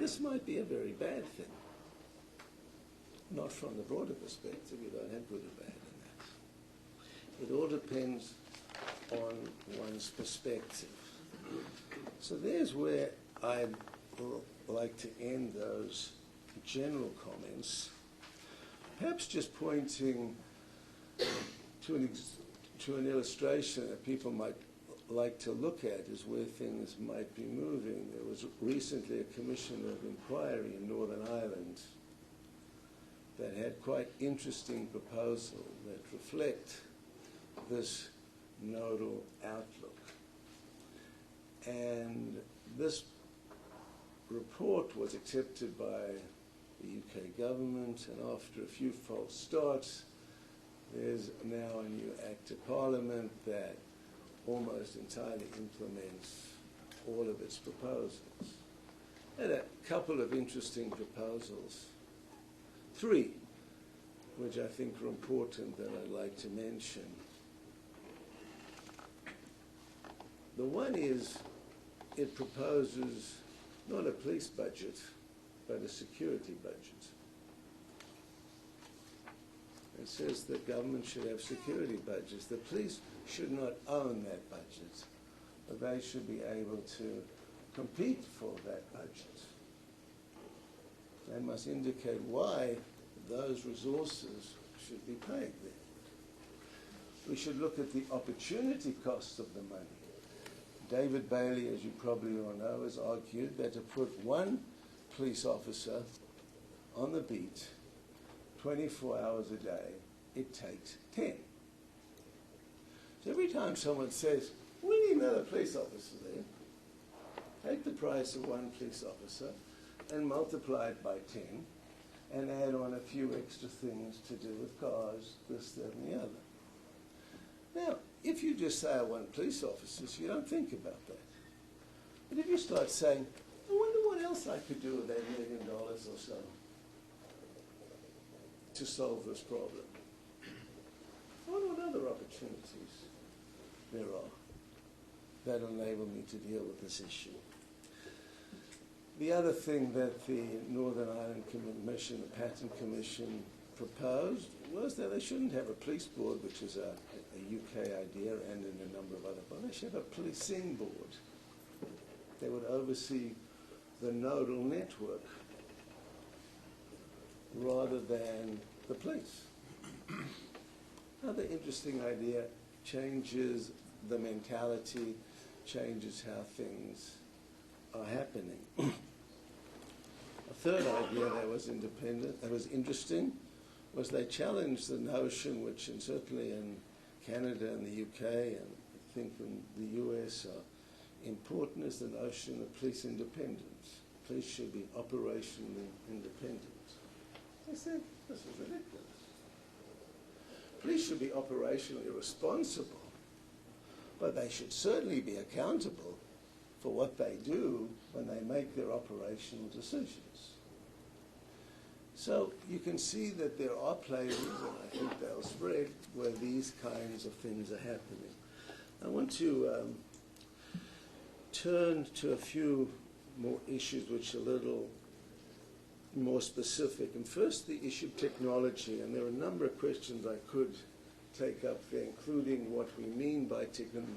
this might be a very bad thing. Not from the broader perspective, you don't have good or bad in that. It all depends on one's perspective. So there's where I'd like to end those general comments, perhaps just pointing to an illustration that people might like to look at is where things might be moving. There was recently a commission of inquiry in Northern Ireland that had quite interesting proposals that reflect this nodal outlook. And this report was accepted by the UK government, and after a few false starts, there's now a new Act of Parliament that almost entirely implements all of its proposals. And a couple of interesting proposals. 3, which I think are important that I'd like to mention. The one is, it proposes not a police budget, but a security budget. It says that government should have security budgets. The police should not own that budget, but they should be able to compete for that budget. They must indicate why those resources should be paid there. We should look at the opportunity cost of the money. David Bailey, as you probably all know, has argued that to put one police officer on the beat 24 hours a day, it takes 10. So every time someone says, we need another police officer there, take the price of one police officer and multiply it by 10 and add on a few extra things to do with cars, this, that, and the other. Now, if you just say one police officer, you don't think about that. But if you start saying, I wonder what else I could do with $8 million or so to solve this problem. I wonder what other opportunities there are that enable me to deal with this issue. The other thing that the Northern Ireland Commission, the Patent Commission, proposed was that they shouldn't have a police board, which is a UK idea and in a number of other boards. They should have a policing board. They would oversee the nodal network rather than the police. Another interesting idea, changes the mentality, changes how things are happening. A third idea that was interesting, was they challenged the notion, which certainly in Canada and the UK and I think in the US are important, is the notion of police independence. Police should be operationally independent. I said, this is ridiculous. Police should be operationally responsible, but they should certainly be accountable for what they do when they make their operational decisions. So you can see that there are places, and I think they'll spread, where these kinds of things are happening. I want to turn to a few more issues which are a little more specific. And first, the issue of technology. And there are a number of questions I could take up there, including what we mean by technology,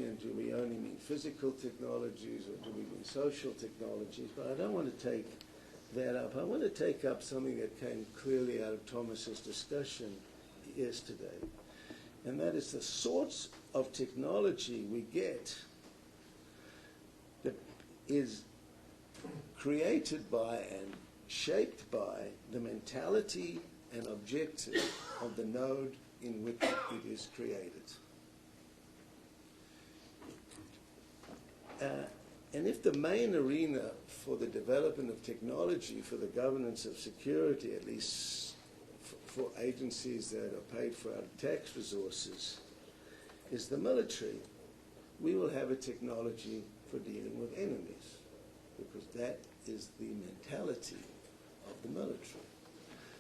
and do we only mean physical technologies or do we mean social technologies? But I don't want to take that up. I want to take up something that came clearly out of Thomas's discussion yesterday, and that is the sorts of technology we get that is created by and shaped by the mentality and objective of the node in which it is created. And if the main arena for the development of technology, for the governance of security, at least for agencies that are paid for out of tax resources, is the military, we will have a technology for dealing with enemies, because that is the mentality of the military.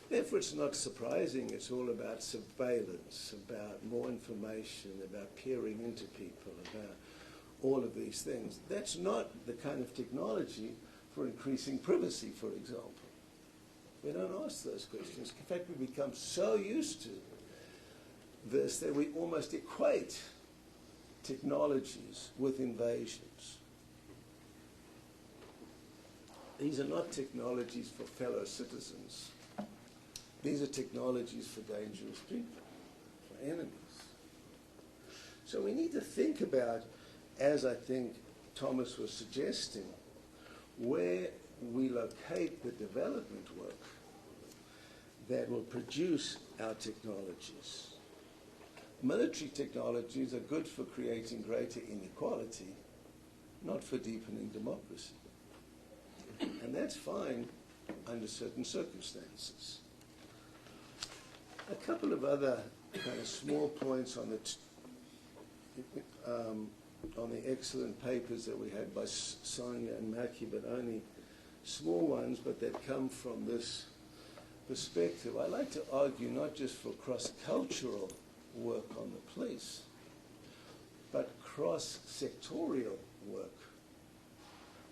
Therefore, it's not surprising it's all about surveillance, about more information, about peering into people, about all of these things. That's not the kind of technology for increasing privacy, for example. We don't ask those questions. In fact, we become so used to this that we almost equate technologies with invasions. These are not technologies for fellow citizens. These are technologies for dangerous people, for enemies. So we need to think about, as I think Thomas was suggesting, where we locate the development work that will produce our technologies. Military technologies are good for creating greater inequality, not for deepening democracy. And that's fine under certain circumstances. A couple of other kind of small points on the excellent papers that we had by Sonia and Mackie, but only small ones, but that come from this perspective. I like to argue not just for cross-cultural work on the police, but cross-sectorial work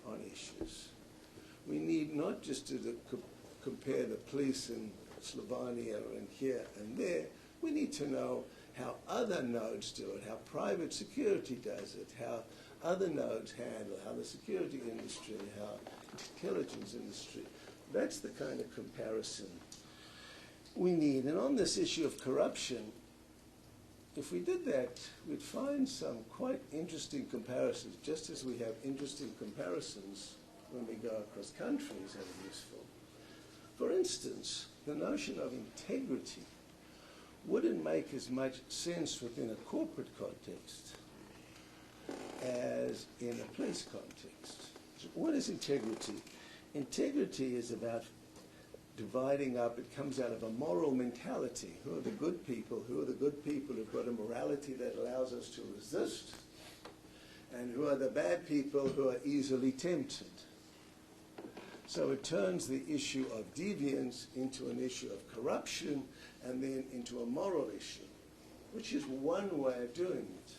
on issues. We need not just to compare the police in Slovenia and here and there. We need to know how other nodes do it, how private security does it, how other nodes handle, how the security industry, how intelligence industry. That's the kind of comparison we need. And on this issue of corruption, if we did that, we'd find some quite interesting comparisons, just as we have interesting comparisons when we go across countries that are useful. For instance, the notion of integrity wouldn't make as much sense within a corporate context as in a police context. So what is integrity? Integrity is about dividing up. It comes out of a moral mentality. Who are the good people? Who are the good people who've got a morality that allows us to resist? And who are the bad people who are easily tempted? So it turns the issue of deviance into an issue of corruption and then into a moral issue, which is one way of doing it.